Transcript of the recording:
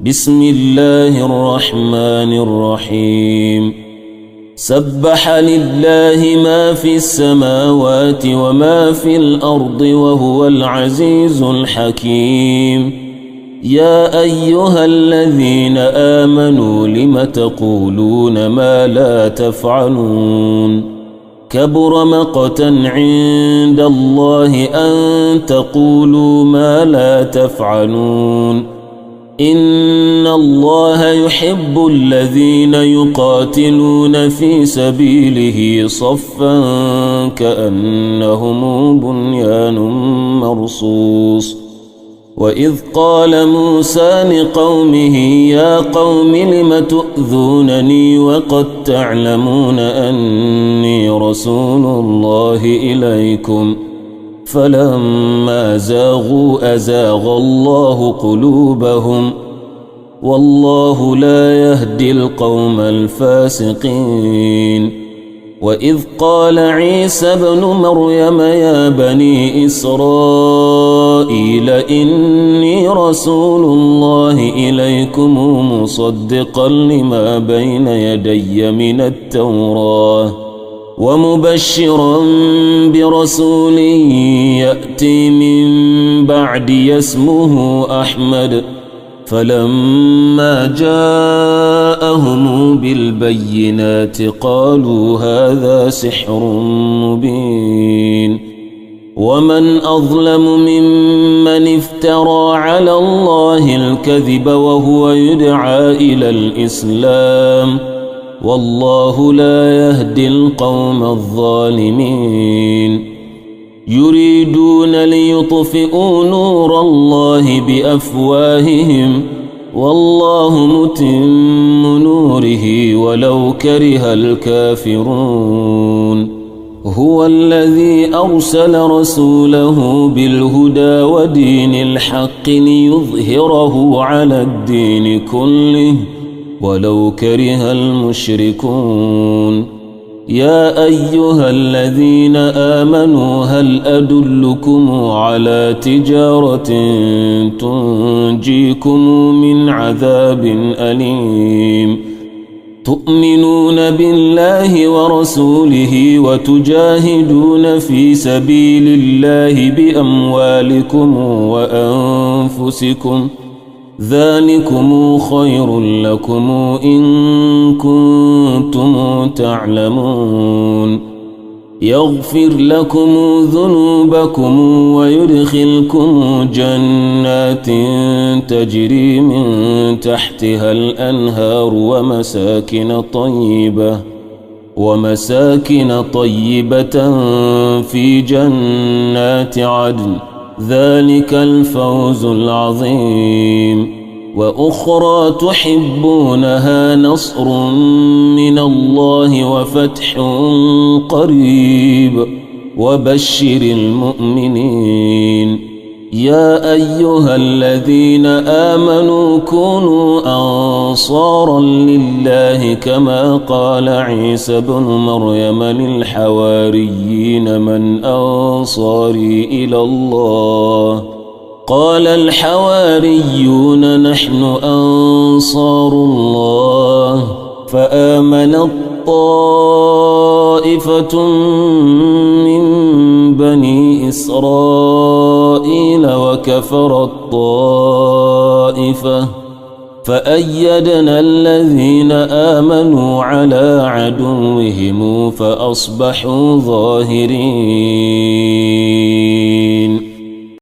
بسم الله الرحمن الرحيم سبح لله ما في السماوات وما في الأرض وهو العزيز الحكيم يا أيها الذين آمنوا لم تقولون ما لا تفعلون كبر مقتا عند الله أن تقولوا ما لا تفعلون إن الله يحب الذين يقاتلون في سبيله صفا كأنهم بنيان مرصوص وإذ قال موسى لقومه يا قوم لم تؤذونني وقد تعلمون أني رسول الله إليكم فلما زاغوا أزاغ الله قلوبهم والله لا يهدي القوم الفاسقين وإذ قال عيسى ابن مريم يا بني إسرائيل إني رسول الله إليكم مصدقا لما بين يدي من التوراة ومبشرا برسول يأتي من بعدي اسمه أحمد فلما جاءهم بالبينات قالوا هذا سحر مبين ومن أظلم ممن افترى على الله الكذب وهو يدعى إلى الإسلام والله لا يهدي القوم الظالمين يريدون ليطفئوا نور الله بأفواههم والله متم نوره ولو كره الكافرون هو الذي أرسل رسوله بالهدى ودين الحق ليظهره على الدين كله ولو كره المشركون يا أيها الذين آمنوا هل أدلكم على تجارة تنجيكم من عذاب أليم تؤمنون بالله ورسوله وتجاهدون في سبيل الله بأموالكم وأنفسكم ذلكم خير لكم إن كنتم تعلمون يغفر لكم ذنوبكم ويدخلكم جنات تجري من تحتها الأنهار ومساكن طيبة في جنات عدن ذلك الفوز العظيم وأخرى تحبونها نصر من الله وفتح قريب وبشر المؤمنين يا أيها الذين آمنوا كونوا أنصارا لله كما قال عيسى بن مريم للحواريين من أنصاري إلى الله قال الحواريون نحن أنصار الله فآمنت طائفة من بني إسرائيل وكفرت طائفة فأيدنا الذين آمنوا على عدوهم فأصبحوا ظاهرين